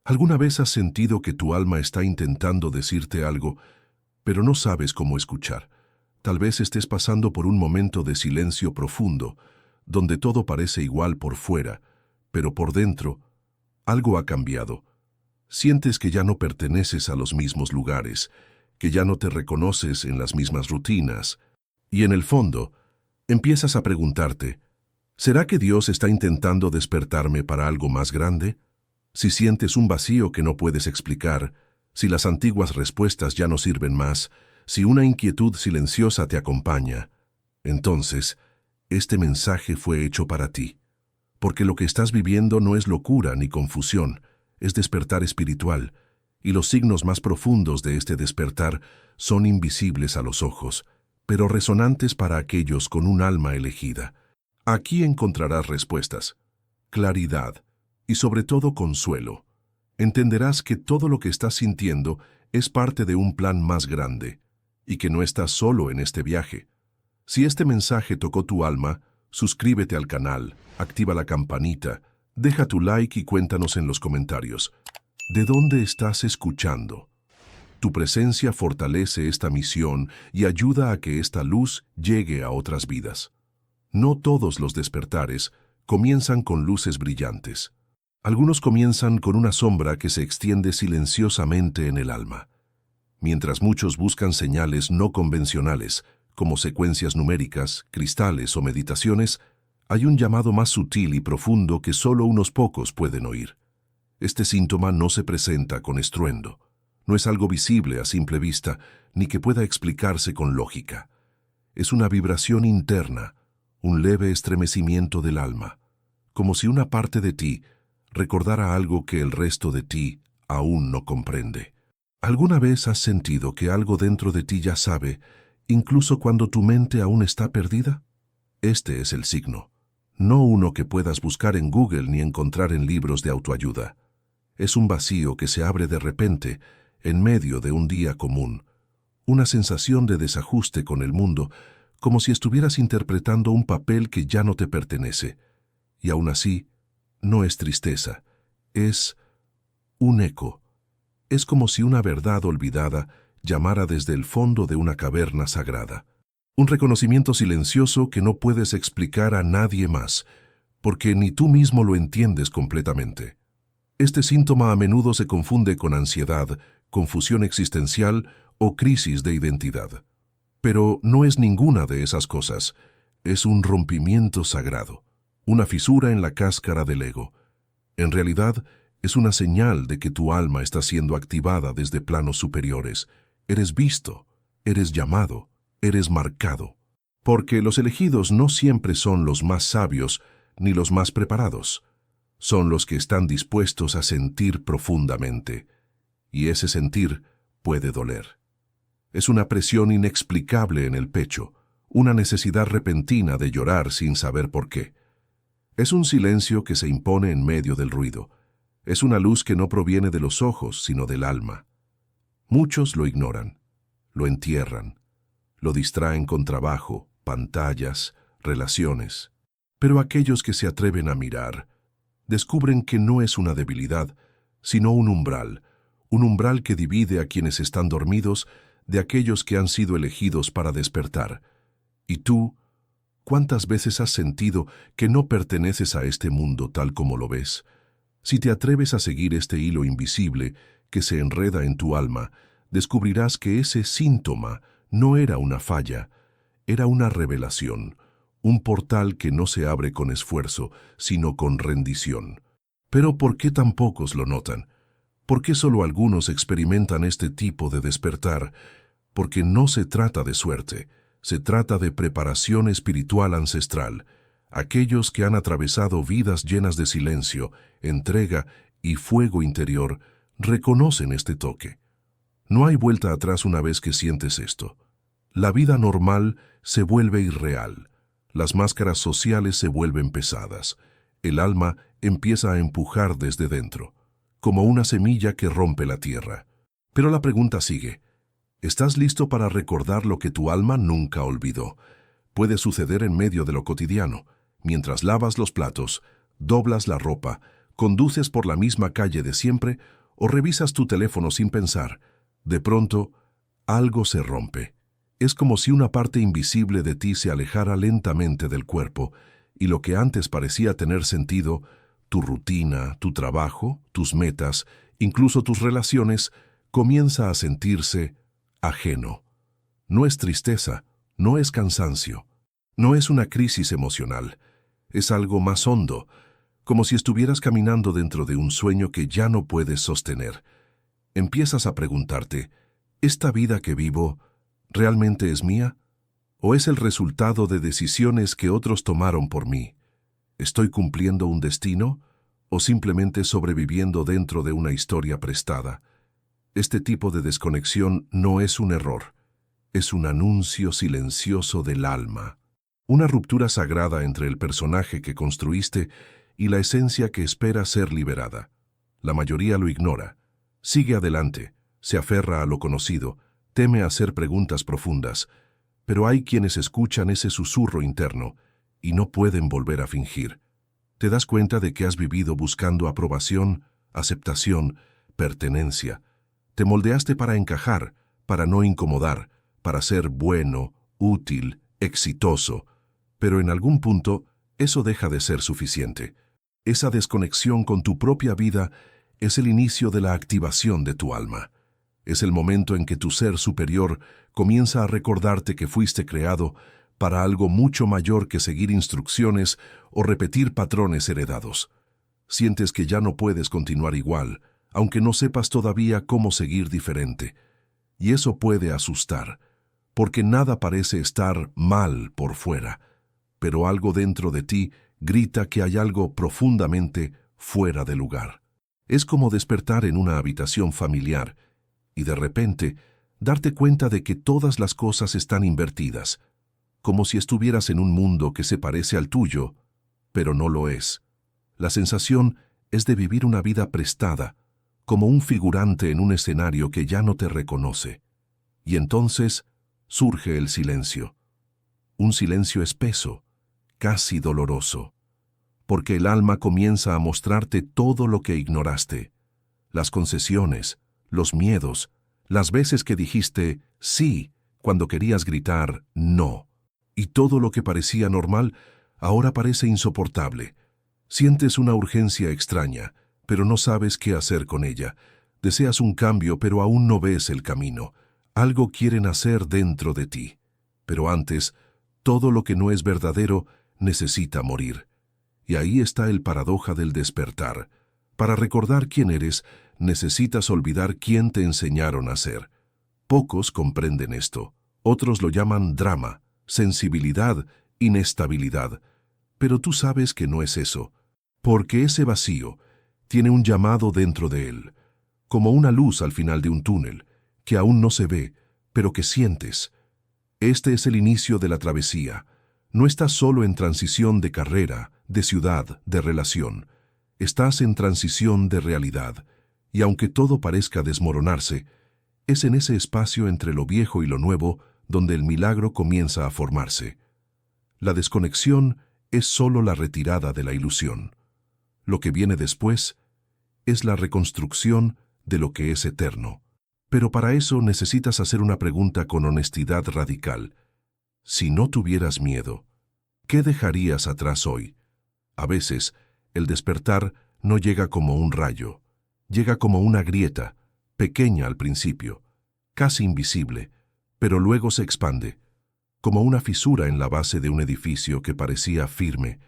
¿Alguna vez has sentido que tu alma está intentando decirte algo, pero no sabes cómo escuchar? Tal vez estés pasando por un momento de silencio profundo, donde todo parece igual por fuera, pero por dentro algo ha cambiado. Sientes que ya no perteneces a los mismos lugares, que ya no te reconoces en las mismas rutinas, y en el fondo empiezas a preguntarte, ¿será que Dios está intentando despertarme para algo más grande? Si sientes un vacío que no puedes explicar, si las antiguas respuestas ya no sirven más, si una inquietud silenciosa te acompaña, entonces, este mensaje fue hecho para ti. Porque lo que estás viviendo no es locura ni confusión, es despertar espiritual, y los signos más profundos de este despertar son invisibles a los ojos, pero resonantes para aquellos con un alma elegida. Aquí encontrarás respuestas, claridad y sobre todo consuelo. Entenderás que todo lo que estás sintiendo es parte de un plan más grande, y que no estás solo en este viaje. Si este mensaje tocó tu alma, suscríbete al canal, activa la campanita, deja tu like y cuéntanos en los comentarios. ¿De dónde estás escuchando? Tu presencia fortalece esta misión y ayuda a que esta luz llegue a otras vidas. No todos los despertares comienzan con luces brillantes. Algunos comienzan con una sombra que se extiende silenciosamente en el alma. Mientras muchos buscan señales no convencionales, como secuencias numéricas, cristales o meditaciones, hay un llamado más sutil y profundo que solo unos pocos pueden oír. Este síntoma no se presenta con estruendo. No es algo visible a simple vista, ni que pueda explicarse con lógica. Es una vibración interna, un leve estremecimiento del alma, como si una parte de ti recordara algo que el resto de ti aún no comprende. ¿Alguna vez has sentido que algo dentro de ti ya sabe, incluso cuando tu mente aún está perdida? Este es el signo, no uno que puedas buscar en Google ni encontrar en libros de autoayuda. Es un vacío que se abre de repente en medio de un día común, una sensación de desajuste con el mundo, como si estuvieras interpretando un papel que ya no te pertenece. Y aún así, no es tristeza, es un eco. Es como si una verdad olvidada llamara desde el fondo de una caverna sagrada. Un reconocimiento silencioso que no puedes explicar a nadie más, porque ni tú mismo lo entiendes completamente. Este síntoma a menudo se confunde con ansiedad, confusión existencial o crisis de identidad. Pero no es ninguna de esas cosas. Es un rompimiento sagrado, una fisura en la cáscara del ego. En realidad, es una señal de que tu alma está siendo activada desde planos superiores. Eres visto, eres llamado, eres marcado. Porque los elegidos no siempre son los más sabios ni los más preparados. Son los que están dispuestos a sentir profundamente. Y ese sentir puede doler. Es una presión inexplicable en el pecho, una necesidad repentina de llorar sin saber por qué. Es un silencio que se impone en medio del ruido. Es una luz que no proviene de los ojos, sino del alma. Muchos lo ignoran, lo entierran, lo distraen con trabajo, pantallas, relaciones. Pero aquellos que se atreven a mirar, descubren que no es una debilidad, sino un umbral que divide a quienes están dormidos de aquellos que han sido elegidos para despertar. Y tú, ¿cuántas veces has sentido que no perteneces a este mundo tal como lo ves? Si te atreves a seguir este hilo invisible que se enreda en tu alma, descubrirás que ese síntoma no era una falla, era una revelación, un portal que no se abre con esfuerzo, sino con rendición. Pero ¿por qué tan pocos lo notan? ¿Por qué solo algunos experimentan este tipo de despertar? Porque no se trata de suerte, se trata de preparación espiritual ancestral. Aquellos que han atravesado vidas llenas de silencio, entrega y fuego interior, reconocen este toque. No hay vuelta atrás una vez que sientes esto. La vida normal se vuelve irreal. Las máscaras sociales se vuelven pesadas. El alma empieza a empujar desde dentro, como una semilla que rompe la tierra. Pero la pregunta sigue. ¿Estás listo para recordar lo que tu alma nunca olvidó? Puede suceder en medio de lo cotidiano. Mientras lavas los platos, doblas la ropa, conduces por la misma calle de siempre o revisas tu teléfono sin pensar. De pronto, algo se rompe. Es como si una parte invisible de ti se alejara lentamente del cuerpo, y lo que antes parecía tener sentido, tu rutina, tu trabajo, tus metas, incluso tus relaciones, comienza a sentirse ajeno. No es tristeza, no es cansancio, no es una crisis emocional, es algo más hondo, como si estuvieras caminando dentro de un sueño que ya no puedes sostener. Empiezas a preguntarte, ¿esta vida que vivo realmente es mía? ¿O es el resultado de decisiones que otros tomaron por mí? ¿Estoy cumpliendo un destino o simplemente sobreviviendo dentro de una historia prestada? Este tipo de desconexión no es un error, es un anuncio silencioso del alma, una ruptura sagrada entre el personaje que construiste y la esencia que espera ser liberada. La mayoría lo ignora, sigue adelante, se aferra a lo conocido, teme hacer preguntas profundas, pero hay quienes escuchan ese susurro interno y no pueden volver a fingir. Te das cuenta de que has vivido buscando aprobación, aceptación, pertenencia. Te moldeaste para encajar, para no incomodar, para ser bueno, útil, exitoso. Pero en algún punto, eso deja de ser suficiente. Esa desconexión con tu propia vida es el inicio de la activación de tu alma. Es el momento en que tu ser superior comienza a recordarte que fuiste creado para algo mucho mayor que seguir instrucciones o repetir patrones heredados. Sientes que ya no puedes continuar igual, aunque no sepas todavía cómo seguir diferente. Y eso puede asustar, porque nada parece estar mal por fuera, pero algo dentro de ti grita que hay algo profundamente fuera de lugar. Es como despertar en una habitación familiar y de repente darte cuenta de que todas las cosas están invertidas, como si estuvieras en un mundo que se parece al tuyo, pero no lo es. La sensación es de vivir una vida prestada, como un figurante en un escenario que ya no te reconoce. Y entonces surge el silencio. Un silencio espeso, casi doloroso, porque el alma comienza a mostrarte todo lo que ignoraste. Las concesiones, los miedos, las veces que dijiste sí cuando querías gritar no. Y todo lo que parecía normal ahora parece insoportable. Sientes una urgencia extraña, pero no sabes qué hacer con ella. Deseas un cambio, pero aún no ves el camino. Algo quiere nacer dentro de ti. Pero antes, todo lo que no es verdadero necesita morir. Y ahí está el paradoja del despertar. Para recordar quién eres, necesitas olvidar quién te enseñaron a ser. Pocos comprenden esto. Otros lo llaman drama, sensibilidad, inestabilidad. Pero tú sabes que no es eso, porque ese vacío tiene un llamado dentro de él, como una luz al final de un túnel, que aún no se ve, pero que sientes. Este es el inicio de la travesía. No estás solo en transición de carrera, de ciudad, de relación. Estás en transición de realidad, y aunque todo parezca desmoronarse, es en ese espacio entre lo viejo y lo nuevo donde el milagro comienza a formarse. La desconexión es solo la retirada de la ilusión. Lo que viene después es la reconstrucción de lo que es eterno. Pero para eso necesitas hacer una pregunta con honestidad radical. Si no tuvieras miedo, ¿qué dejarías atrás hoy? A veces, el despertar no llega como un rayo. Llega como una grieta, pequeña al principio, casi invisible, pero luego se expande, como una fisura en la base de un edificio que parecía firme.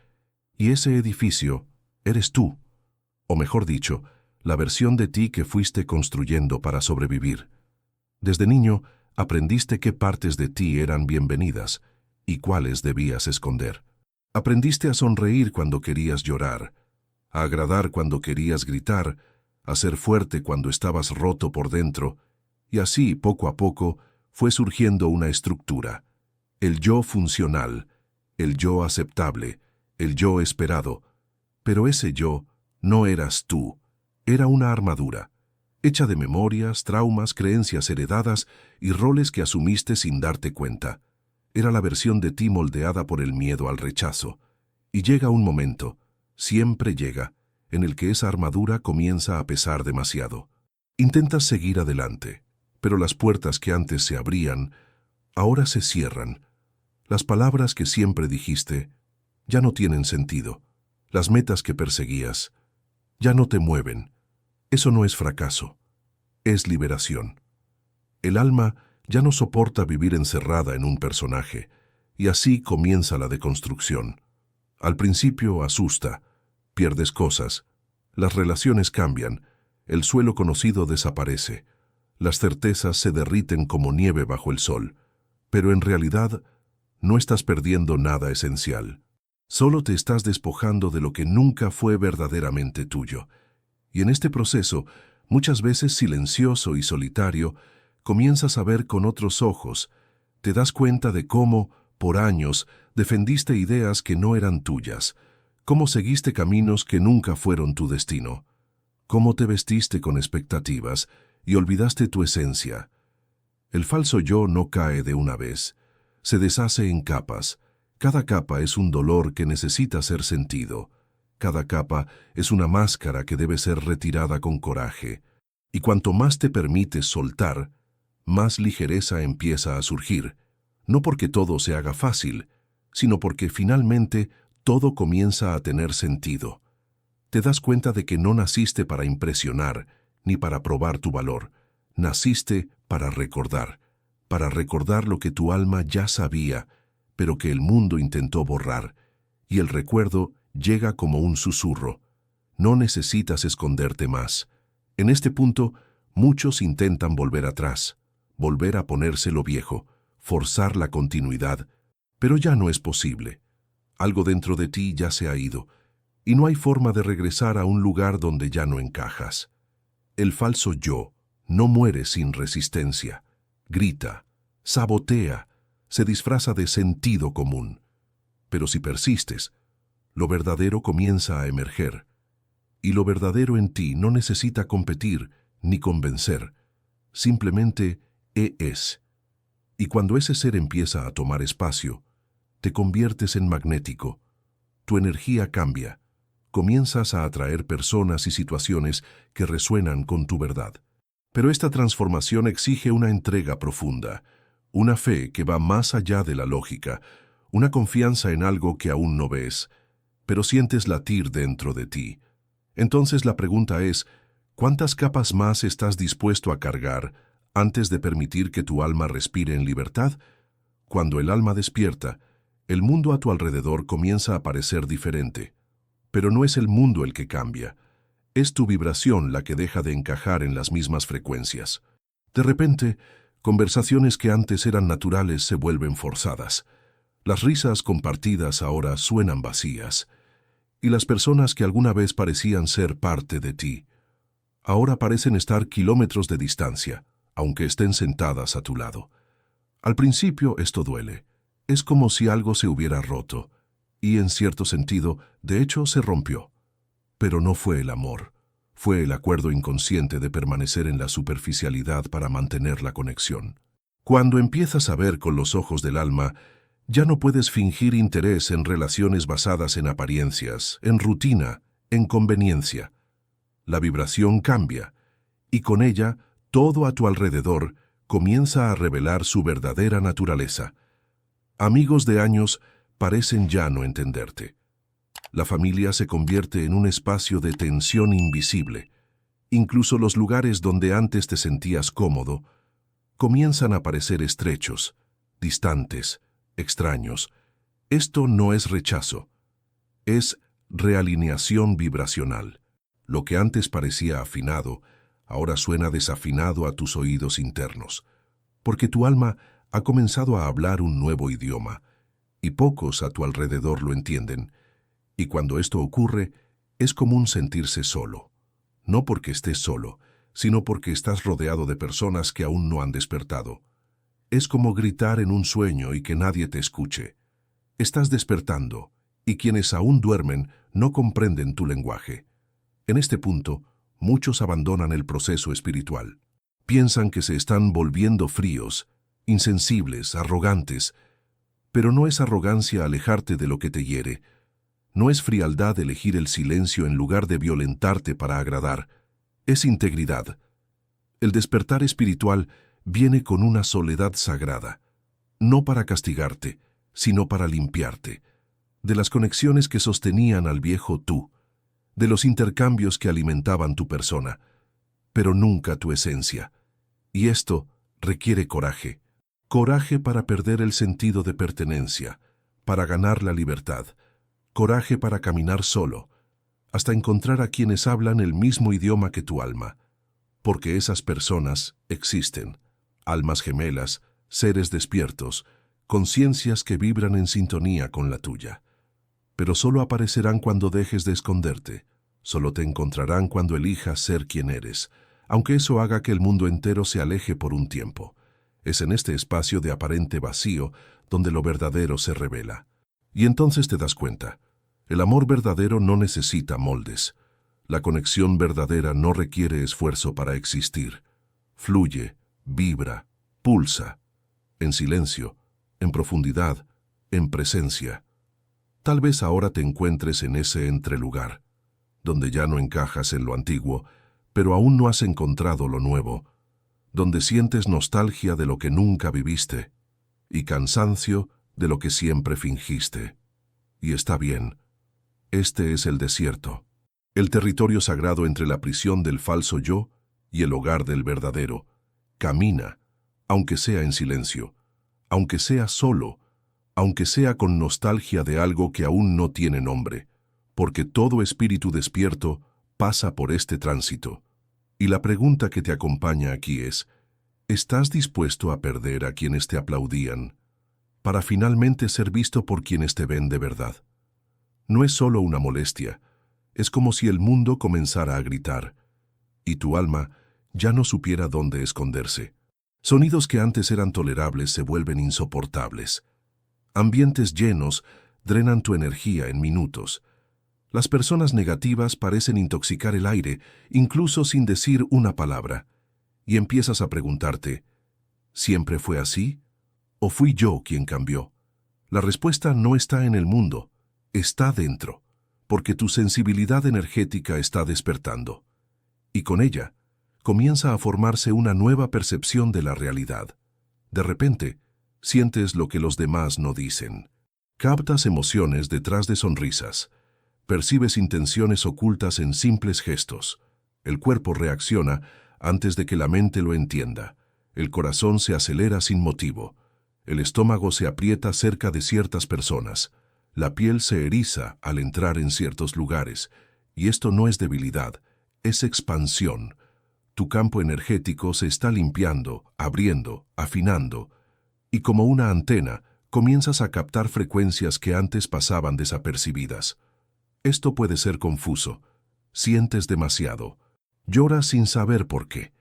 Y ese edificio eres tú, o mejor dicho, la versión de ti que fuiste construyendo para sobrevivir. Desde niño, aprendiste qué partes de ti eran bienvenidas y cuáles debías esconder. Aprendiste a sonreír cuando querías llorar, a agradar cuando querías gritar, a ser fuerte cuando estabas roto por dentro, y así, poco a poco, fue surgiendo una estructura. El yo funcional, el yo aceptable, el yo esperado. Pero ese yo no eras tú, era una armadura, hecha de memorias, traumas, creencias heredadas y roles que asumiste sin darte cuenta. Era la versión de ti moldeada por el miedo al rechazo. Y llega un momento, siempre llega, en el que esa armadura comienza a pesar demasiado. Intentas seguir adelante, pero las puertas que antes se abrían, ahora se cierran. Las palabras que siempre dijiste ya no tienen sentido. Las metas que perseguías ya no te mueven. Eso no es fracaso, es liberación. El alma ya no soporta vivir encerrada en un personaje, y así comienza la deconstrucción. Al principio asusta, pierdes cosas, las relaciones cambian, el suelo conocido desaparece, las certezas se derriten como nieve bajo el sol, pero en realidad no estás perdiendo nada esencial. Solo te estás despojando de lo que nunca fue verdaderamente tuyo. Y en este proceso, muchas veces silencioso y solitario, comienzas a ver con otros ojos, te das cuenta de cómo, por años, defendiste ideas que no eran tuyas, cómo seguiste caminos que nunca fueron tu destino, cómo te vestiste con expectativas y olvidaste tu esencia. El falso yo no cae de una vez, se deshace en capas. Cada capa es un dolor que necesita ser sentido. Cada capa es una máscara que debe ser retirada con coraje. Y cuanto más te permites soltar, más ligereza empieza a surgir. No porque todo se haga fácil, sino porque finalmente todo comienza a tener sentido. Te das cuenta de que no naciste para impresionar, ni para probar tu valor. Naciste para recordar lo que tu alma ya sabía, pero que el mundo intentó borrar, y el recuerdo llega como un susurro. No necesitas esconderte más. En este punto, muchos intentan volver atrás, volver a ponerse lo viejo, forzar la continuidad, pero ya no es posible. Algo dentro de ti ya se ha ido, y no hay forma de regresar a un lugar donde ya no encajas. El falso yo no muere sin resistencia. Grita, sabotea, se disfraza de sentido común. Pero si persistes, lo verdadero comienza a emerger. Y lo verdadero en ti no necesita competir ni convencer. Simplemente es. Y cuando ese ser empieza a tomar espacio, te conviertes en magnético. Tu energía cambia. Comienzas a atraer personas y situaciones que resuenan con tu verdad. Pero esta transformación exige una entrega profunda, una fe que va más allá de la lógica, una confianza en algo que aún no ves, pero sientes latir dentro de ti. Entonces la pregunta es, ¿cuántas capas más estás dispuesto a cargar antes de permitir que tu alma respire en libertad? Cuando el alma despierta, el mundo a tu alrededor comienza a parecer diferente. Pero no es el mundo el que cambia. Es tu vibración la que deja de encajar en las mismas frecuencias. De repente, conversaciones que antes eran naturales se vuelven forzadas. Las risas compartidas ahora suenan vacías. Y las personas que alguna vez parecían ser parte de ti, ahora parecen estar kilómetros de distancia, aunque estén sentadas a tu lado. Al principio esto duele. Es como si algo se hubiera roto. Y en cierto sentido, de hecho, se rompió. Pero no fue el amor. Fue el acuerdo inconsciente de permanecer en la superficialidad para mantener la conexión. Cuando empiezas a ver con los ojos del alma, ya no puedes fingir interés en relaciones basadas en apariencias, en rutina, en conveniencia. La vibración cambia, y con ella, todo a tu alrededor comienza a revelar su verdadera naturaleza. Amigos de años parecen ya no entenderte. La familia se convierte en un espacio de tensión invisible. Incluso los lugares donde antes te sentías cómodo comienzan a parecer estrechos, distantes, extraños. Esto no es rechazo, es realineación vibracional. Lo que antes parecía afinado, ahora suena desafinado a tus oídos internos, porque tu alma ha comenzado a hablar un nuevo idioma, y pocos a tu alrededor lo entienden. Y cuando esto ocurre, es común sentirse solo. No porque estés solo, sino porque estás rodeado de personas que aún no han despertado. Es como gritar en un sueño y que nadie te escuche. Estás despertando, y quienes aún duermen no comprenden tu lenguaje. En este punto, muchos abandonan el proceso espiritual. Piensan que se están volviendo fríos, insensibles, arrogantes, pero no es arrogancia alejarte de lo que te hiere. No es frialdad elegir el silencio en lugar de violentarte para agradar. Es integridad. El despertar espiritual viene con una soledad sagrada, no para castigarte, sino para limpiarte, de las conexiones que sostenían al viejo tú, de los intercambios que alimentaban tu persona, pero nunca tu esencia. Y esto requiere coraje. Coraje para perder el sentido de pertenencia, para ganar la libertad. Coraje para caminar solo, hasta encontrar a quienes hablan el mismo idioma que tu alma. Porque esas personas existen, almas gemelas, seres despiertos, conciencias que vibran en sintonía con la tuya. Pero solo aparecerán cuando dejes de esconderte, solo te encontrarán cuando elijas ser quien eres, aunque eso haga que el mundo entero se aleje por un tiempo. Es en este espacio de aparente vacío donde lo verdadero se revela. Y entonces te das cuenta, el amor verdadero no necesita moldes. La conexión verdadera no requiere esfuerzo para existir. Fluye, vibra, pulsa, en silencio, en profundidad, en presencia. Tal vez ahora te encuentres en ese entrelugar, donde ya no encajas en lo antiguo, pero aún no has encontrado lo nuevo, donde sientes nostalgia de lo que nunca viviste y cansancio de lo que siempre fingiste. Y está bien, este es el desierto, el territorio sagrado entre la prisión del falso yo y el hogar del verdadero. Camina, aunque sea en silencio, aunque sea solo, aunque sea con nostalgia de algo que aún no tiene nombre, porque todo espíritu despierto pasa por este tránsito. Y la pregunta que te acompaña aquí es, ¿estás dispuesto a perder a quienes te aplaudían para finalmente ser visto por quienes te ven de verdad? No es solo una molestia, es como si el mundo comenzara a gritar, y tu alma ya no supiera dónde esconderse. Sonidos que antes eran tolerables se vuelven insoportables. Ambientes llenos drenan tu energía en minutos. Las personas negativas parecen intoxicar el aire, incluso sin decir una palabra. Y empiezas a preguntarte, ¿siempre fue así? ¿O fui yo quien cambió? La respuesta no está en el mundo, está dentro, porque tu sensibilidad energética está despertando. Y con ella, comienza a formarse una nueva percepción de la realidad. De repente, sientes lo que los demás no dicen. Captas emociones detrás de sonrisas. Percibes intenciones ocultas en simples gestos. El cuerpo reacciona antes de que la mente lo entienda. El corazón se acelera sin motivo. El estómago se aprieta cerca de ciertas personas. La piel se eriza al entrar en ciertos lugares. Y esto no es debilidad, es expansión. Tu campo energético se está limpiando, abriendo, afinando. Y como una antena, comienzas a captar frecuencias que antes pasaban desapercibidas. Esto puede ser confuso. Sientes demasiado. Lloras sin saber por qué.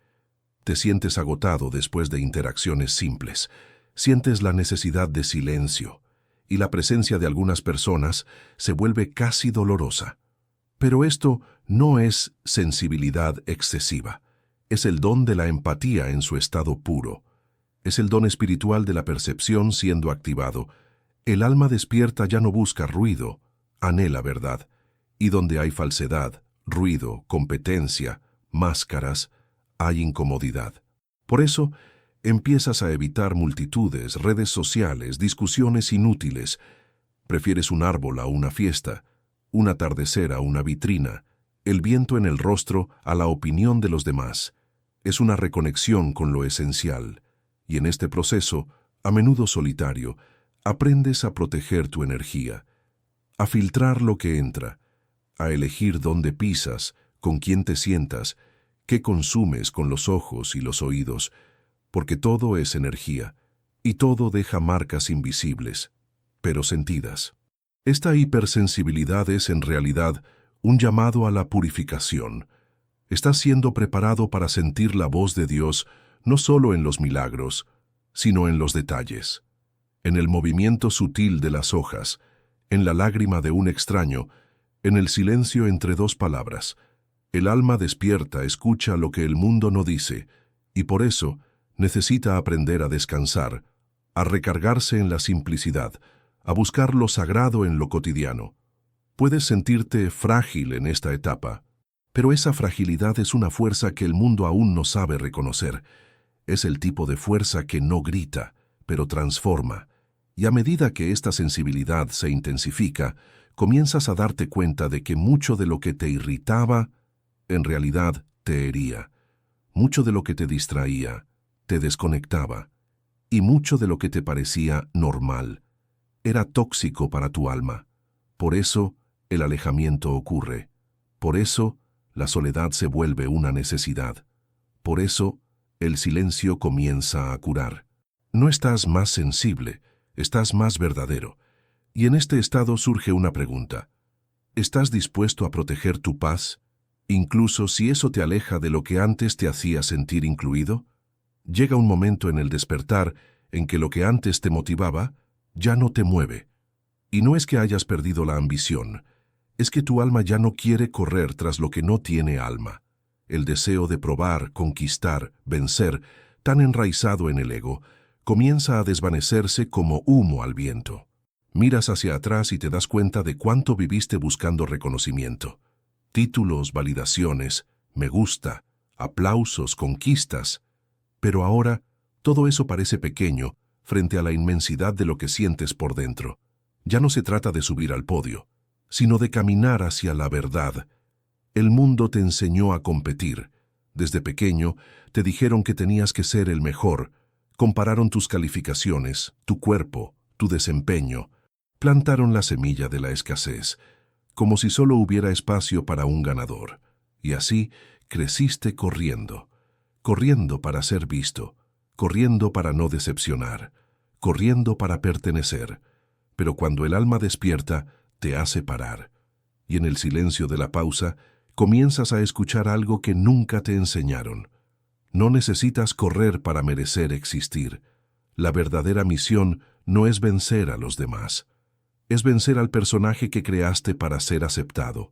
Te sientes agotado después de interacciones simples. Sientes la necesidad de silencio. Y la presencia de algunas personas se vuelve casi dolorosa. Pero esto no es sensibilidad excesiva. Es el don de la empatía en su estado puro. Es el don espiritual de la percepción siendo activado. El alma despierta ya no busca ruido, anhela verdad. Y donde hay falsedad, ruido, competencia, máscaras, hay incomodidad. Por eso, empiezas a evitar multitudes, redes sociales, discusiones inútiles. Prefieres un árbol a una fiesta, un atardecer a una vitrina, el viento en el rostro a la opinión de los demás. Es una reconexión con lo esencial. Y en este proceso, a menudo solitario, aprendes a proteger tu energía, a filtrar lo que entra, a elegir dónde pisas, con quién te sientas, qué consumes con los ojos y los oídos, porque todo es energía, y todo deja marcas invisibles, pero sentidas. Esta hipersensibilidad es en realidad un llamado a la purificación. Estás siendo preparado para sentir la voz de Dios no solo en los milagros, sino en los detalles, en el movimiento sutil de las hojas, en la lágrima de un extraño, en el silencio entre dos palabras. El alma despierta escucha lo que el mundo no dice, y por eso necesita aprender a descansar, a recargarse en la simplicidad, a buscar lo sagrado en lo cotidiano. Puedes sentirte frágil en esta etapa, pero esa fragilidad es una fuerza que el mundo aún no sabe reconocer. Es el tipo de fuerza que no grita, pero transforma. Y a medida que esta sensibilidad se intensifica, comienzas a darte cuenta de que mucho de lo que te irritaba, en realidad te hería. Mucho de lo que te distraía, te desconectaba. Y mucho de lo que te parecía normal, era tóxico para tu alma. Por eso, el alejamiento ocurre. Por eso, la soledad se vuelve una necesidad. Por eso, el silencio comienza a curar. No estás más sensible, estás más verdadero. Y en este estado surge una pregunta. ¿Estás dispuesto a proteger tu paz, incluso si eso te aleja de lo que antes te hacía sentir incluido? Llega un momento en el despertar en que lo que antes te motivaba ya no te mueve. Y no es que hayas perdido la ambición, es que tu alma ya no quiere correr tras lo que no tiene alma. El deseo de probar, conquistar, vencer, tan enraizado en el ego, comienza a desvanecerse como humo al viento. Miras hacia atrás y te das cuenta de cuánto viviste buscando reconocimiento. Títulos, validaciones, me gusta, aplausos, conquistas. Pero ahora, todo eso parece pequeño frente a la inmensidad de lo que sientes por dentro. Ya no se trata de subir al podio, sino de caminar hacia la verdad. El mundo te enseñó a competir. Desde pequeño te dijeron que tenías que ser el mejor. Compararon tus calificaciones, tu cuerpo, tu desempeño. Plantaron la semilla de la escasez, como si solo hubiera espacio para un ganador. Y así creciste corriendo. Corriendo para ser visto, corriendo para no decepcionar, corriendo para pertenecer. Pero cuando el alma despierta, te hace parar. Y en el silencio de la pausa, comienzas a escuchar algo que nunca te enseñaron. No necesitas correr para merecer existir. La verdadera misión no es vencer a los demás. Es vencer al personaje que creaste para ser aceptado.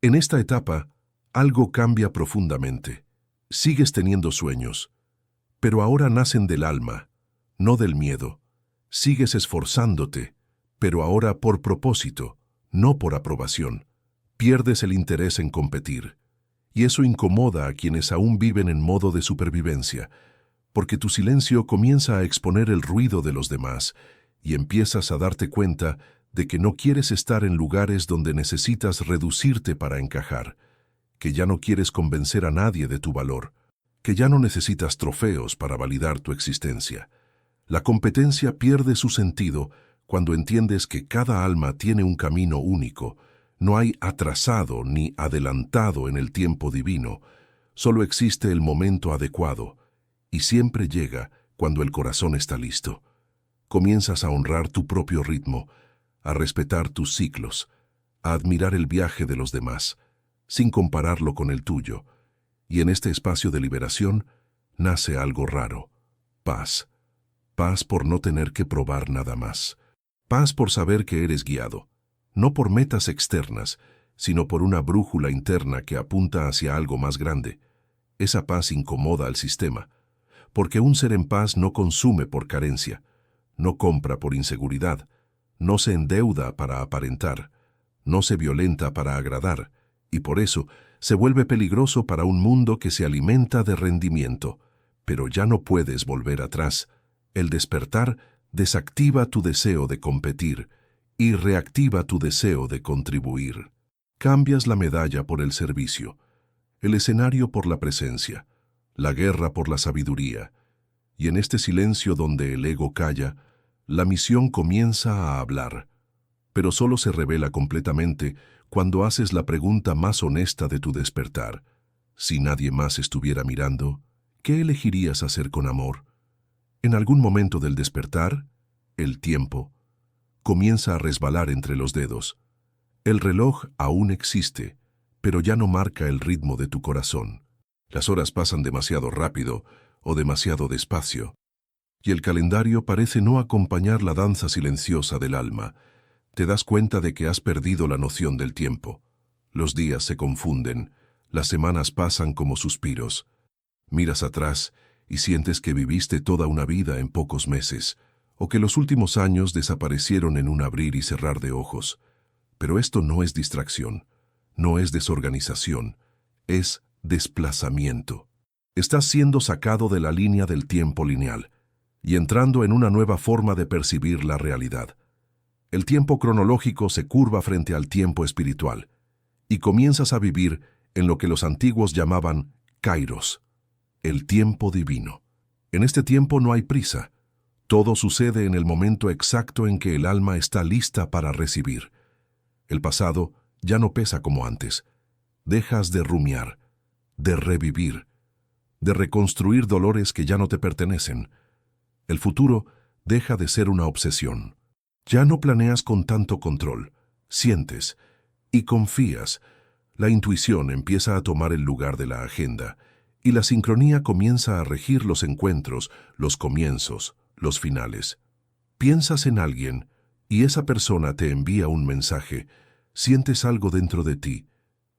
En esta etapa, algo cambia profundamente. Sigues teniendo sueños, pero ahora nacen del alma, no del miedo. Sigues esforzándote, pero ahora por propósito, no por aprobación. Pierdes el interés en competir, y eso incomoda a quienes aún viven en modo de supervivencia, porque tu silencio comienza a exponer el ruido de los demás, y empiezas a darte cuenta de que no quieres estar en lugares donde necesitas reducirte para encajar, que ya no quieres convencer a nadie de tu valor, que ya no necesitas trofeos para validar tu existencia. La competencia pierde su sentido cuando entiendes que cada alma tiene un camino único. No hay atrasado ni adelantado en el tiempo divino, solo existe el momento adecuado, y siempre llega cuando el corazón está listo. Comienzas a honrar tu propio ritmo, a respetar tus ciclos, a admirar el viaje de los demás, sin compararlo con el tuyo, y en este espacio de liberación nace algo raro: paz. Paz por no tener que probar nada más. Paz por saber que eres guiado, no por metas externas, sino por una brújula interna que apunta hacia algo más grande. Esa paz incomoda al sistema, porque un ser en paz no consume por carencia, no compra por inseguridad, no se endeuda para aparentar, no se violenta para agradar, y por eso se vuelve peligroso para un mundo que se alimenta de rendimiento. Pero ya no puedes volver atrás. El despertar desactiva tu deseo de competir y reactiva tu deseo de contribuir. Cambias la medalla por el servicio, el escenario por la presencia, la guerra por la sabiduría. Y en este silencio donde el ego calla, la misión comienza a hablar, pero solo se revela completamente cuando haces la pregunta más honesta de tu despertar. Si nadie más estuviera mirando, ¿qué elegirías hacer con amor? En algún momento del despertar, el tiempo comienza a resbalar entre los dedos. El reloj aún existe, pero ya no marca el ritmo de tu corazón. Las horas pasan demasiado rápido o demasiado despacio, y el calendario parece no acompañar la danza silenciosa del alma. Te das cuenta de que has perdido la noción del tiempo. Los días se confunden, las semanas pasan como suspiros. Miras atrás y sientes que viviste toda una vida en pocos meses, o que los últimos años desaparecieron en un abrir y cerrar de ojos. Pero esto no es distracción, no es desorganización, es desplazamiento. Estás siendo sacado de la línea del tiempo lineal y entrando en una nueva forma de percibir la realidad. El tiempo cronológico se curva frente al tiempo espiritual y comienzas a vivir en lo que los antiguos llamaban kairos, el tiempo divino. En este tiempo no hay prisa. Todo sucede en el momento exacto en que el alma está lista para recibir. El pasado ya no pesa como antes. Dejas de rumiar, de revivir, de reconstruir dolores que ya no te pertenecen. El futuro deja de ser una obsesión. Ya no planeas con tanto control, sientes y confías. La intuición empieza a tomar el lugar de la agenda y la sincronía comienza a regir los encuentros, los comienzos, los finales. Piensas en alguien y esa persona te envía un mensaje, sientes algo dentro de ti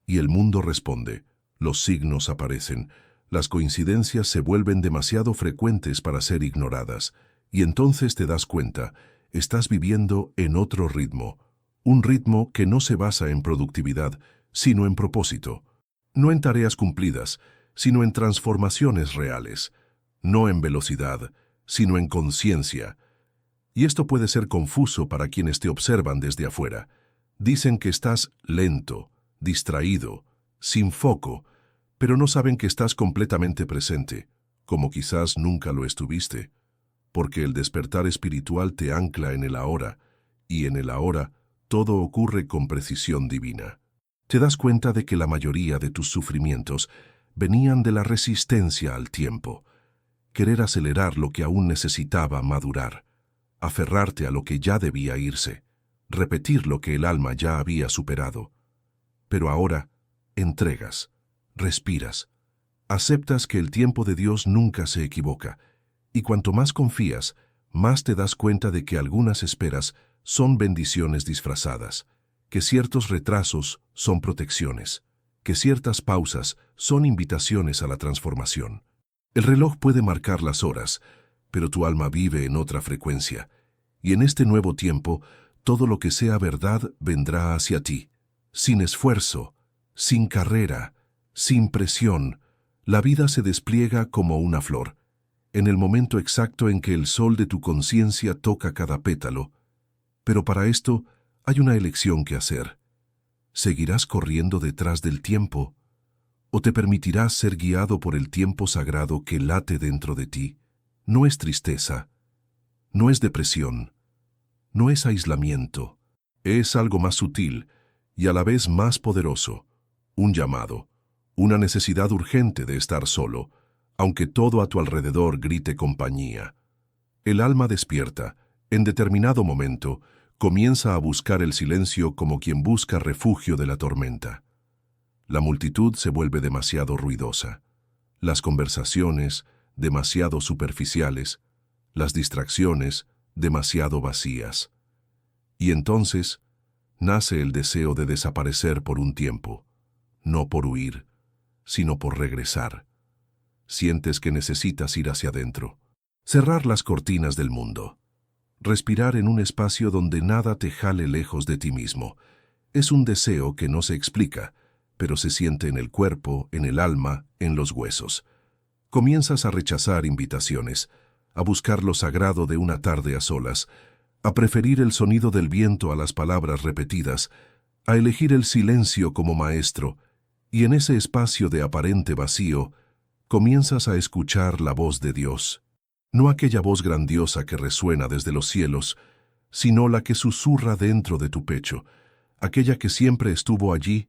y el mundo responde, los signos aparecen, las coincidencias se vuelven demasiado frecuentes para ser ignoradas y entonces te das cuenta, estás viviendo en otro ritmo, un ritmo que no se basa en productividad, sino en propósito, no en tareas cumplidas, sino en transformaciones reales, no en velocidad, sino en conciencia. Y esto puede ser confuso para quienes te observan desde afuera. Dicen que estás lento, distraído, sin foco, pero no saben que estás completamente presente, como quizás nunca lo estuviste, porque el despertar espiritual te ancla en el ahora, y en el ahora todo ocurre con precisión divina. Te das cuenta de que la mayoría de tus sufrimientos venían de la resistencia al tiempo, querer acelerar lo que aún necesitaba madurar, aferrarte a lo que ya debía irse, repetir lo que el alma ya había superado. Pero ahora entregas, respiras, aceptas que el tiempo de Dios nunca se equivoca, y cuanto más confías, más te das cuenta de que algunas esperas son bendiciones disfrazadas, que ciertos retrasos son protecciones, que ciertas pausas son invitaciones a la transformación. El reloj puede marcar las horas, pero tu alma vive en otra frecuencia, y en este nuevo tiempo, todo lo que sea verdad vendrá hacia ti, sin esfuerzo, sin carrera, sin presión. La vida se despliega como una flor, en el momento exacto en que el sol de tu conciencia toca cada pétalo. Pero para esto hay una elección que hacer. ¿Seguirás corriendo detrás del tiempo? ¿O te permitirás ser guiado por el tiempo sagrado que late dentro de ti? No es tristeza, no es depresión, no es aislamiento, es algo más sutil y a la vez más poderoso, un llamado, una necesidad urgente de estar solo, aunque todo a tu alrededor grite compañía. El alma despierta, en determinado momento, comienza a buscar el silencio como quien busca refugio de la tormenta. La multitud se vuelve demasiado ruidosa, las conversaciones demasiado superficiales, las distracciones demasiado vacías. Y entonces nace el deseo de desaparecer por un tiempo, no por huir, sino por regresar. Sientes que necesitas ir hacia adentro, cerrar las cortinas del mundo, respirar en un espacio donde nada te jale lejos de ti mismo. Es un deseo que no se explica, pero se siente en el cuerpo, en el alma, en los huesos. Comienzas a rechazar invitaciones, a buscar lo sagrado de una tarde a solas, a preferir el sonido del viento a las palabras repetidas, a elegir el silencio como maestro, y en ese espacio de aparente vacío, comienzas a escuchar la voz de Dios. No aquella voz grandiosa que resuena desde los cielos, sino la que susurra dentro de tu pecho, aquella que siempre estuvo allí,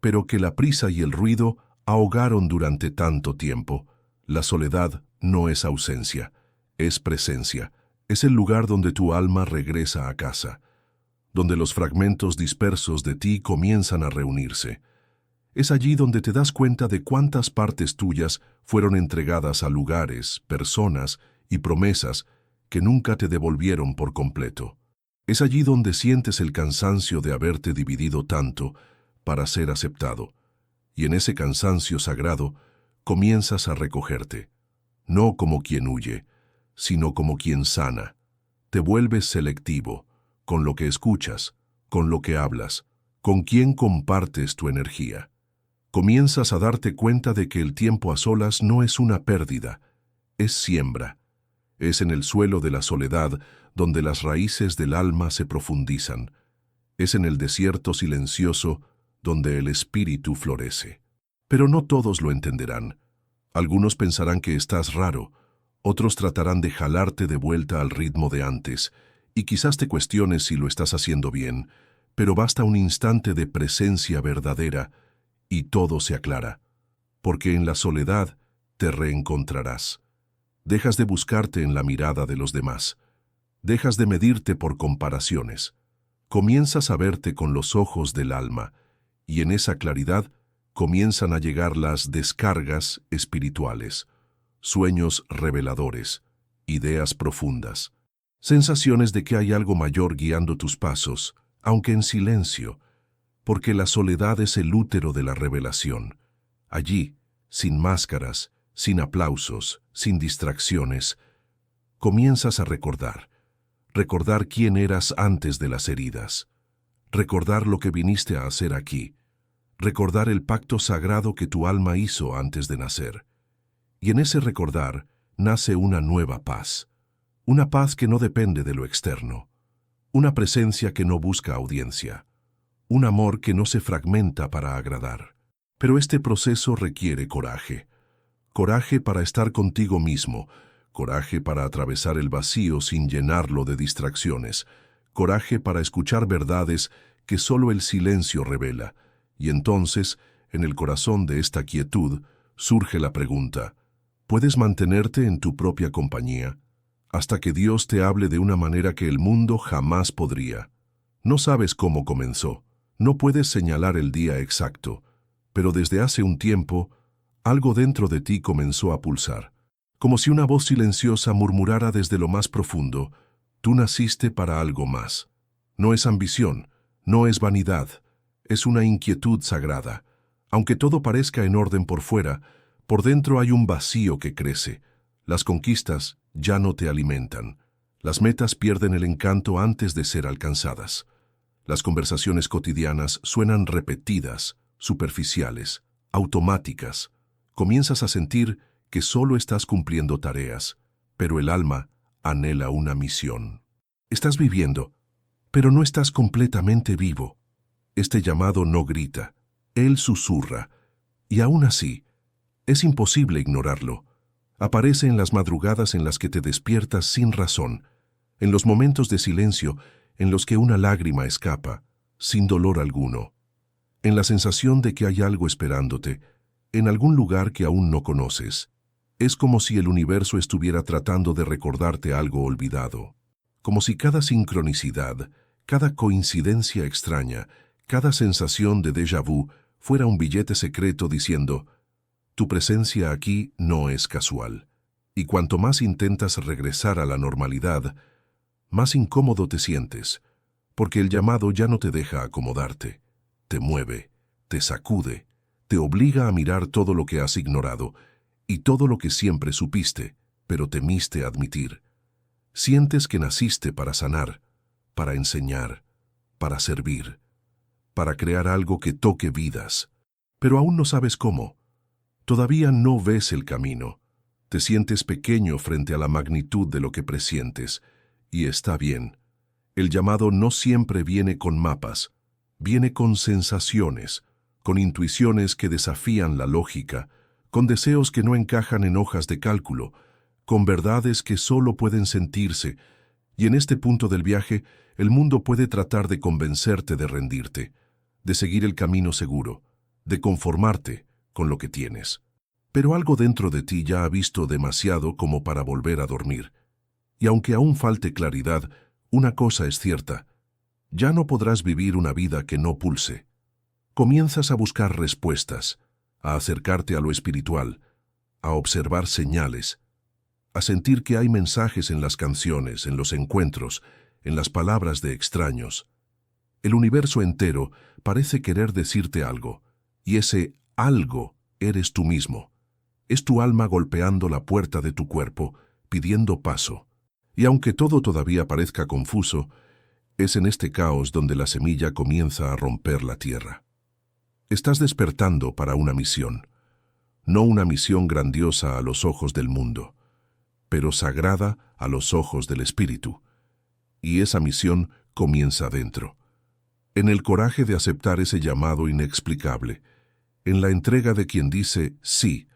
pero que la prisa y el ruido ahogaron durante tanto tiempo. La soledad no es ausencia, es presencia, es el lugar donde tu alma regresa a casa, donde los fragmentos dispersos de ti comienzan a reunirse. Es allí donde te das cuenta de cuántas partes tuyas fueron entregadas a lugares, personas y promesas que nunca te devolvieron por completo. Es allí donde sientes el cansancio de haberte dividido tanto para ser aceptado, y en ese cansancio sagrado comienzas a recogerte, no como quien huye, sino como quien sana. Te vuelves selectivo, con lo que escuchas, con lo que hablas, ¿Con quién compartes tu energía? Comienzas a darte cuenta de que el tiempo a solas no es una pérdida, es siembra. Es en el suelo de la soledad donde las raíces del alma se profundizan. Es en el desierto silencioso donde el espíritu florece. Pero no todos lo entenderán. Algunos pensarán que estás raro, otros tratarán de jalarte de vuelta al ritmo de antes, y quizás te cuestiones si lo estás haciendo bien, pero basta un instante de presencia verdadera y todo se aclara, porque en la soledad te reencontrarás. Dejas de buscarte en la mirada de los demás. Dejas de medirte por comparaciones. Comienzas a verte con los ojos del alma, y en esa claridad comienzan a llegar las descargas espirituales, sueños reveladores, ideas profundas, sensaciones de que hay algo mayor guiando tus pasos, aunque en silencio, porque la soledad es el útero de la revelación. Allí, sin máscaras, sin aplausos, sin distracciones, comienzas a recordar quién eras antes de las heridas, recordar lo que viniste a hacer aquí, recordar el pacto sagrado que tu alma hizo antes de nacer. Y en ese recordar nace una nueva paz, una paz que no depende de lo externo, una presencia que no busca audiencia, un amor que no se fragmenta para agradar. Pero este proceso requiere coraje. Coraje para estar contigo mismo, coraje para atravesar el vacío sin llenarlo de distracciones, coraje para escuchar verdades que solo el silencio revela. Y entonces, en el corazón de esta quietud, surge la pregunta: ¿puedes mantenerte en tu propia compañía hasta que Dios te hable de una manera que el mundo jamás podría? No sabes cómo comenzó, no puedes señalar el día exacto, pero desde hace un tiempo, algo dentro de ti comenzó a pulsar, como si una voz silenciosa murmurara desde lo más profundo: tú naciste para algo más. No es ambición, no es vanidad, es una inquietud sagrada. Aunque todo parezca en orden por fuera, por dentro hay un vacío que crece. Las conquistas ya no te alimentan. Las metas pierden el encanto antes de ser alcanzadas. Las conversaciones cotidianas suenan repetidas, superficiales, automáticas. Comienzas a sentir que solo estás cumpliendo tareas, pero el alma anhela una misión. Estás viviendo, pero no estás completamente vivo. Este llamado no grita, él susurra, y aún así, es imposible ignorarlo. Aparece en las madrugadas en las que te despiertas sin razón, en los momentos de silencio en los que una lágrima escapa, sin dolor alguno, en la sensación de que hay algo esperándote, en algún lugar que aún no conoces. Es como si el universo estuviera tratando de recordarte algo olvidado, como si cada sincronicidad, cada coincidencia extraña, cada sensación de déjà vu fuera un billete secreto diciendo: tu presencia aquí no es casual. Y cuanto más intentas regresar a la normalidad, más incómodo te sientes, porque el llamado ya no te deja acomodarte, te mueve, te sacude, te obliga a mirar todo lo que has ignorado y todo lo que siempre supiste, pero temiste admitir. Sientes que naciste para sanar, para enseñar, para servir, para crear algo que toque vidas, pero aún no sabes cómo. Todavía no ves el camino. Te sientes pequeño frente a la magnitud de lo que presientes, y está bien. El llamado no siempre viene con mapas, viene con sensaciones, con intuiciones que desafían la lógica, con deseos que no encajan en hojas de cálculo, con verdades que solo pueden sentirse, y en este punto del viaje, el mundo puede tratar de convencerte de rendirte, de seguir el camino seguro, de conformarte con lo que tienes. Pero algo dentro de ti ya ha visto demasiado como para volver a dormir. Y aunque aún falte claridad, una cosa es cierta: ya no podrás vivir una vida que no pulse. Comienzas a buscar respuestas, a acercarte a lo espiritual, a observar señales, a sentir que hay mensajes en las canciones, en los encuentros, en las palabras de extraños. El universo entero parece querer decirte algo, y ese algo eres tú mismo. Es tu alma golpeando la puerta de tu cuerpo, pidiendo paso. Y aunque todo todavía parezca confuso, Es en este caos donde la semilla comienza a romper la tierra. Estás despertando para una misión, no una misión grandiosa a los ojos del mundo, pero sagrada a los ojos del Espíritu. Y esa misión comienza dentro, en el coraje de aceptar ese llamado inexplicable, en la entrega de quien dice sí,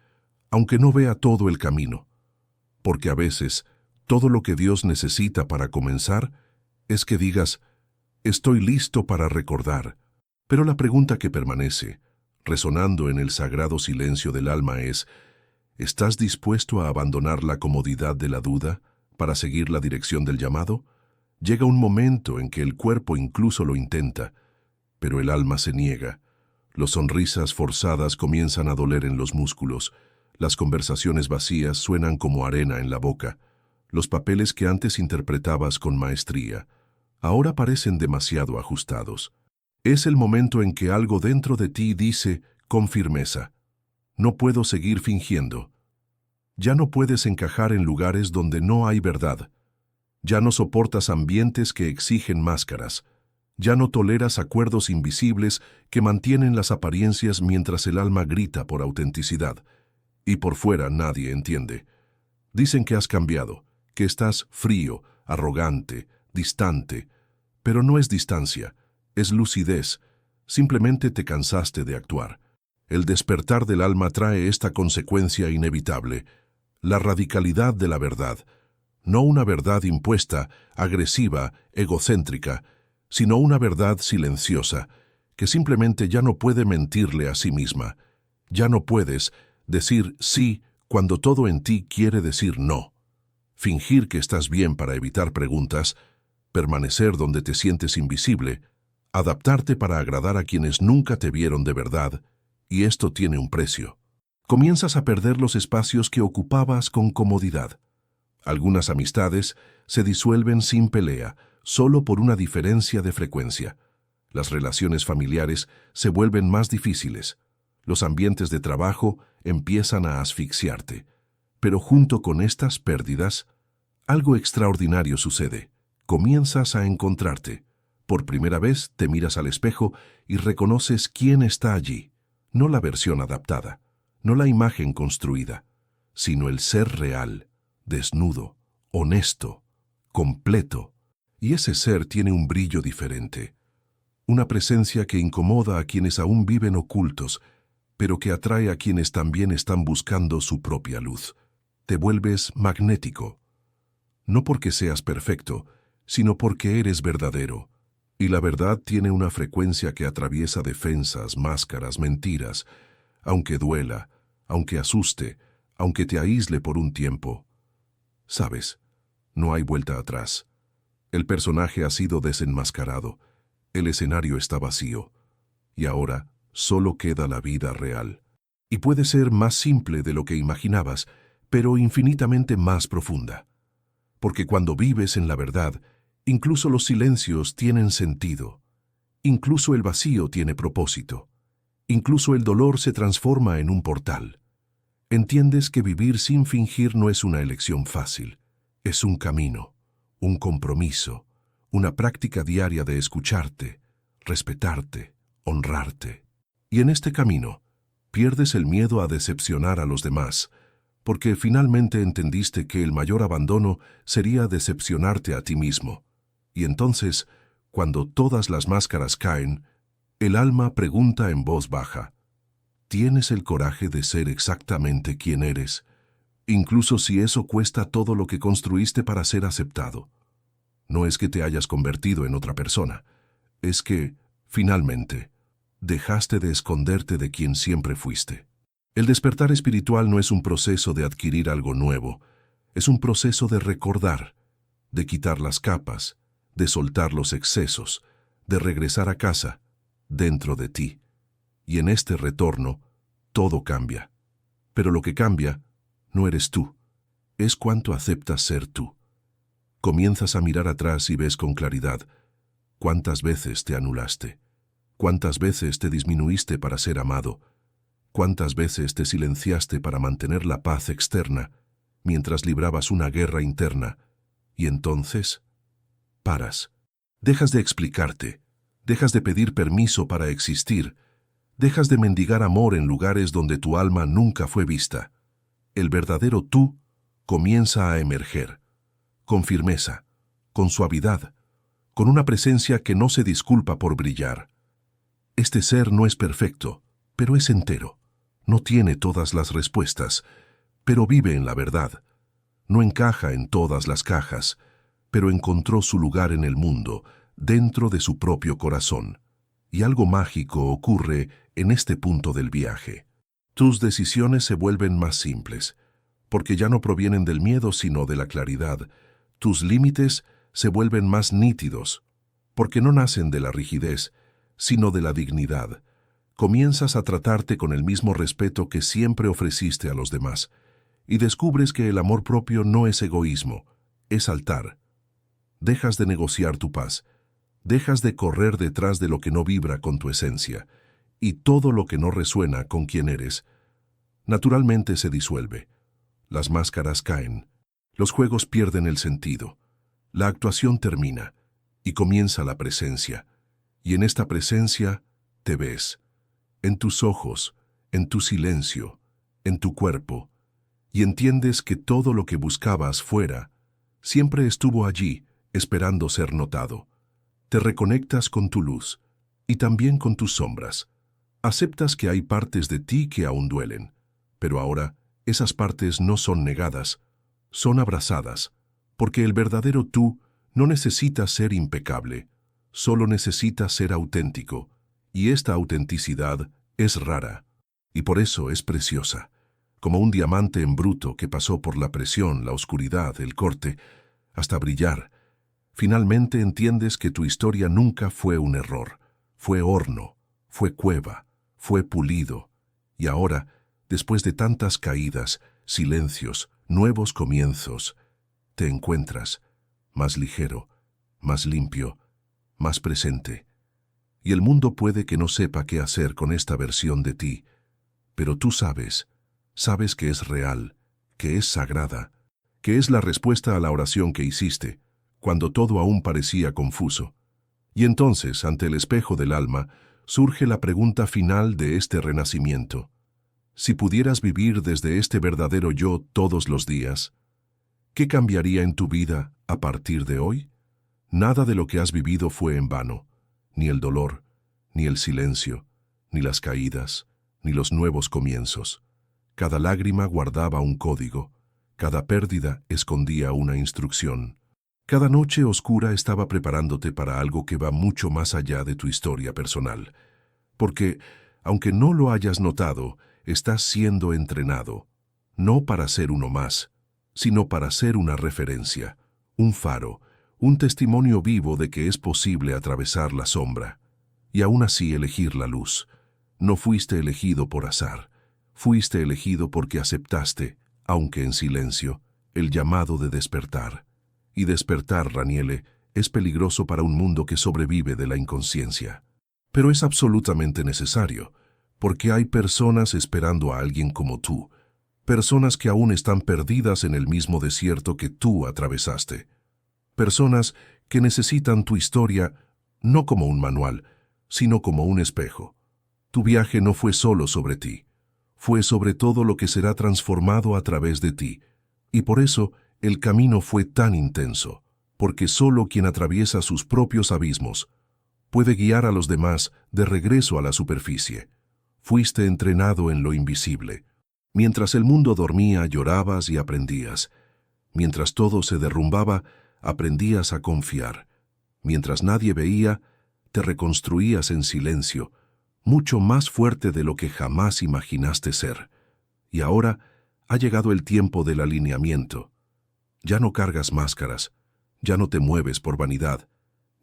aunque no vea todo el camino, porque a veces todo lo que Dios necesita para comenzar es que digas, estoy listo para recordar. Pero la pregunta que permanece, resonando en el sagrado silencio del alma es, ¿estás dispuesto a abandonar la comodidad de la duda para seguir la dirección del llamado? Llega un momento en que el cuerpo incluso lo intenta, pero el alma se niega. Las sonrisas forzadas comienzan a doler en los músculos, las conversaciones vacías suenan como arena en la boca, los papeles que antes interpretabas con maestría, ahora parecen demasiado ajustados. Es el momento en que algo dentro de ti dice, con firmeza, no puedo seguir fingiendo. Ya no puedes encajar en lugares donde no hay verdad. Ya no soportas ambientes que exigen máscaras. Ya no toleras acuerdos invisibles que mantienen las apariencias mientras el alma grita por autenticidad. Y por fuera nadie entiende. Dicen que has cambiado, que estás frío, arrogante, distante, pero no es distancia, es lucidez. Simplemente te cansaste de actuar. El despertar del alma trae esta consecuencia inevitable, la radicalidad de la verdad. No una verdad impuesta, agresiva, egocéntrica, sino una verdad silenciosa, que simplemente ya no puede mentirle a sí misma. Ya no puedes decir sí cuando todo en ti quiere decir no. Fingir que estás bien para evitar preguntas, permanecer donde te sientes invisible, adaptarte para agradar a quienes nunca te vieron de verdad, y esto tiene un precio. Comienzas a perder los espacios que ocupabas con comodidad. Algunas amistades se disuelven sin pelea, solo por una diferencia de frecuencia. Las relaciones familiares se vuelven más difíciles. Los ambientes de trabajo empiezan a asfixiarte. Pero junto con estas pérdidas, algo extraordinario sucede. Comienzas a encontrarte. Por primera vez te miras al espejo y reconoces quién está allí. No la versión adaptada, no la imagen construida, sino el ser real, desnudo, honesto, completo. Y ese ser tiene un brillo diferente. Una presencia que incomoda a quienes aún viven ocultos, pero que atrae a quienes también están buscando su propia luz. Te vuelves magnético. No porque seas perfecto, sino porque eres verdadero. Y la verdad tiene una frecuencia que atraviesa defensas, máscaras, mentiras, aunque duela, aunque asuste, aunque te aísle por un tiempo. Sabes, no hay vuelta atrás. El personaje ha sido desenmascarado, el escenario está vacío, y ahora solo queda la vida real. Y puede ser más simple de lo que imaginabas, pero infinitamente más profunda. Porque cuando vives en la verdad, incluso los silencios tienen sentido. Incluso el vacío tiene propósito. Incluso el dolor se transforma en un portal. Entiendes que vivir sin fingir no es una elección fácil. Es un camino, un compromiso, una práctica diaria de escucharte, respetarte, honrarte. Y en este camino, pierdes el miedo a decepcionar a los demás, porque finalmente entendiste que el mayor abandono sería decepcionarte a ti mismo. Y entonces, cuando todas las máscaras caen, el alma pregunta en voz baja, ¿tienes el coraje de ser exactamente quien eres, incluso si eso cuesta todo lo que construiste para ser aceptado? No es que te hayas convertido en otra persona, es que, finalmente, dejaste de esconderte de quien siempre fuiste. El despertar espiritual no es un proceso de adquirir algo nuevo, es un proceso de recordar, de quitar las capas, de soltar los excesos, de regresar a casa, dentro de ti. Y en este retorno, todo cambia. Pero lo que cambia no eres tú, es cuánto aceptas ser tú. Comienzas a mirar atrás y ves con claridad cuántas veces te anulaste, cuántas veces te disminuiste para ser amado, cuántas veces te silenciaste para mantener la paz externa mientras librabas una guerra interna, y entonces paras. Dejas de explicarte, dejas de pedir permiso para existir, dejas de mendigar amor en lugares donde tu alma nunca fue vista. El verdadero tú comienza a emerger, con firmeza, con suavidad, con una presencia que no se disculpa por brillar. Este ser no es perfecto, pero es entero. No tiene todas las respuestas, pero vive en la verdad. No encaja en todas las cajas, pero encontró su lugar en el mundo, dentro de su propio corazón. Y algo mágico ocurre en este punto del viaje. Tus decisiones se vuelven más simples, porque ya no provienen del miedo sino de la claridad. Tus límites se vuelven más nítidos, porque no nacen de la rigidez, sino de la dignidad. Comienzas a tratarte con el mismo respeto que siempre ofreciste a los demás, y descubres que el amor propio no es egoísmo, es altar. Dejas de negociar tu paz, dejas de correr detrás de lo que no vibra con tu esencia, y todo lo que no resuena con quien eres, naturalmente se disuelve. Las máscaras caen, los juegos pierden el sentido, la actuación termina, y comienza la presencia. Y en esta presencia te ves, en tus ojos, en tu silencio, en tu cuerpo, y entiendes que todo lo que buscabas fuera siempre estuvo allí, esperando ser notado. Te reconectas con tu luz, y también con tus sombras. Aceptas que hay partes de ti que aún duelen, pero ahora esas partes no son negadas, son abrazadas, porque el verdadero tú no necesita ser impecable, solo necesita ser auténtico, y esta autenticidad es rara, y por eso es preciosa, como un diamante en bruto que pasó por la presión, la oscuridad, el corte, hasta brillar. Finalmente entiendes que tu historia nunca fue un error, fue horno, fue cueva, fue pulido, y ahora, después de tantas caídas, silencios, nuevos comienzos, te encuentras más ligero, más limpio, más presente. Y el mundo puede que no sepa qué hacer con esta versión de ti, pero tú sabes que es real, que es sagrada, que es la respuesta a la oración que hiciste, cuando todo aún parecía confuso. Y entonces, ante el espejo del alma, surge la pregunta final de este renacimiento. Si pudieras vivir desde este verdadero yo todos los días, ¿qué cambiaría en tu vida a partir de hoy? Nada de lo que has vivido fue en vano, ni el dolor, ni el silencio, ni las caídas, ni los nuevos comienzos. Cada lágrima guardaba un código, cada pérdida escondía una instrucción. Cada noche oscura estaba preparándote para algo que va mucho más allá de tu historia personal. Porque, aunque no lo hayas notado, estás siendo entrenado, no para ser uno más, sino para ser una referencia, un faro, un testimonio vivo de que es posible atravesar la sombra, y aún así elegir la luz. No fuiste elegido por azar, fuiste elegido porque aceptaste, aunque en silencio, el llamado de despertar. Y despertar, Raniele, es peligroso para un mundo que sobrevive de la inconsciencia. Pero es absolutamente necesario, porque hay personas esperando a alguien como tú, personas que aún están perdidas en el mismo desierto que tú atravesaste, personas que necesitan tu historia no como un manual, sino como un espejo. Tu viaje no fue solo sobre ti, fue sobre todo lo que será transformado a través de ti, y por eso el camino fue tan intenso, porque solo quien atraviesa sus propios abismos puede guiar a los demás de regreso a la superficie. Fuiste entrenado en lo invisible. Mientras el mundo dormía, llorabas y aprendías. Mientras todo se derrumbaba, aprendías a confiar. Mientras nadie veía, te reconstruías en silencio, mucho más fuerte de lo que jamás imaginaste ser. Y ahora ha llegado el tiempo del alineamiento. Ya no cargas máscaras, ya no te mueves por vanidad,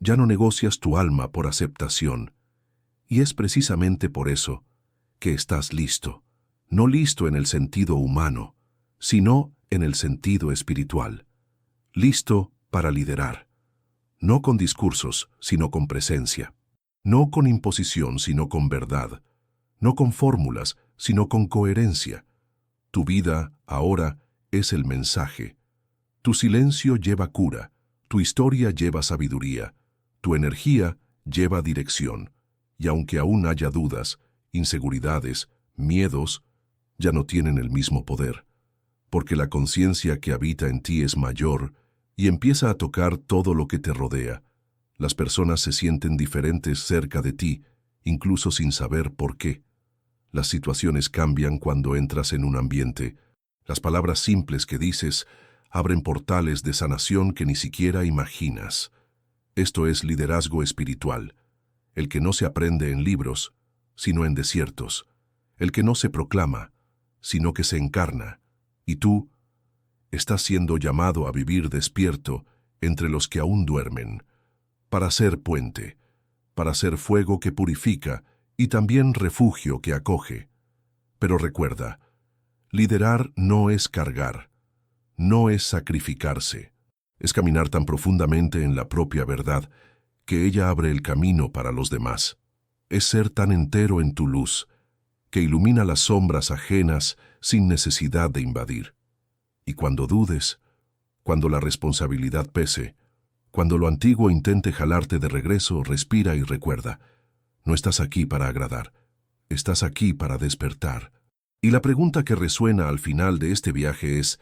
ya no negocias tu alma por aceptación. Y es precisamente por eso que estás listo, no listo en el sentido humano, sino en el sentido espiritual. Listo para liderar, no con discursos, sino con presencia, no con imposición, sino con verdad, no con fórmulas, sino con coherencia. Tu vida, ahora, es el mensaje. Tu silencio lleva cura, tu historia lleva sabiduría, Tu energía lleva dirección, y aunque aún haya dudas, inseguridades, miedos, ya no tienen el mismo poder, porque la conciencia que habita en ti es mayor y empieza a tocar todo lo que te rodea. Las personas se sienten diferentes cerca de ti, incluso sin saber por qué. Las situaciones cambian cuando entras en un ambiente. Las palabras simples que dices abren portales de sanación que ni siquiera imaginas. Esto es liderazgo espiritual, el que no se aprende en libros, sino en desiertos, el que no se proclama, sino que se encarna. Y tú estás siendo llamado a vivir despierto entre los que aún duermen, para ser puente, para ser fuego que purifica y también refugio que acoge. Pero recuerda, liderar no es cargar, no es sacrificarse, es caminar tan profundamente en la propia verdad que ella abre el camino para los demás. Es ser tan entero en tu luz, que ilumina las sombras ajenas sin necesidad de invadir. Y cuando dudes, cuando la responsabilidad pese, cuando lo antiguo intente jalarte de regreso, respira y recuerda, no estás aquí para agradar, estás aquí para despertar. Y la pregunta que resuena al final de este viaje es,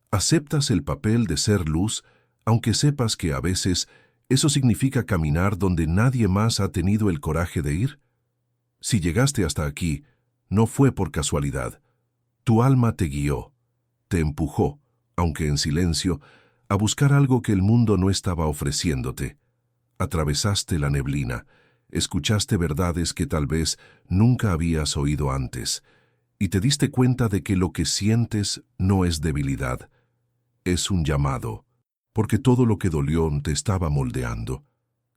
¿aceptas el papel de ser luz, aunque sepas que a veces eso significa caminar donde nadie más ha tenido el coraje de ir? Si llegaste hasta aquí, no fue por casualidad. Tu alma te guió, te empujó, aunque en silencio, a buscar algo que el mundo no estaba ofreciéndote. Atravesaste la neblina, escuchaste verdades que tal vez nunca habías oído antes, y te diste cuenta de que lo que sientes no es debilidad, es un llamado, porque todo lo que dolió te estaba moldeando.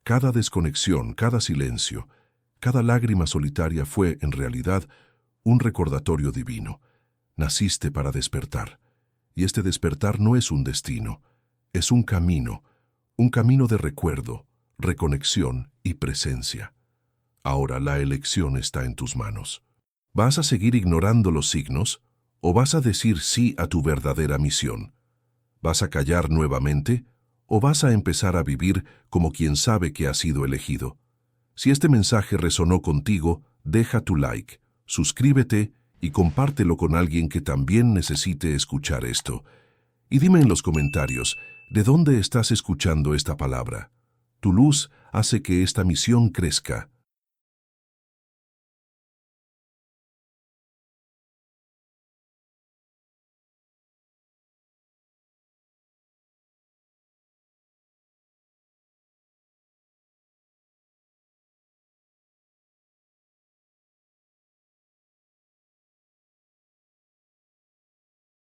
Cada desconexión, cada silencio, cada lágrima solitaria fue, en realidad, un recordatorio divino. Naciste para despertar, y este despertar no es un destino, es un camino de recuerdo, reconexión y presencia. Ahora la elección está en tus manos. ¿Vas a seguir ignorando los signos o vas a decir sí a tu verdadera misión? ¿Vas a callar nuevamente o vas a empezar a vivir como quien sabe que ha sido elegido? Si este mensaje resonó contigo, deja tu like, suscríbete y compártelo con alguien que también necesite escuchar esto. Y dime en los comentarios, ¿de dónde estás escuchando esta palabra? Tu luz hace que esta misión crezca.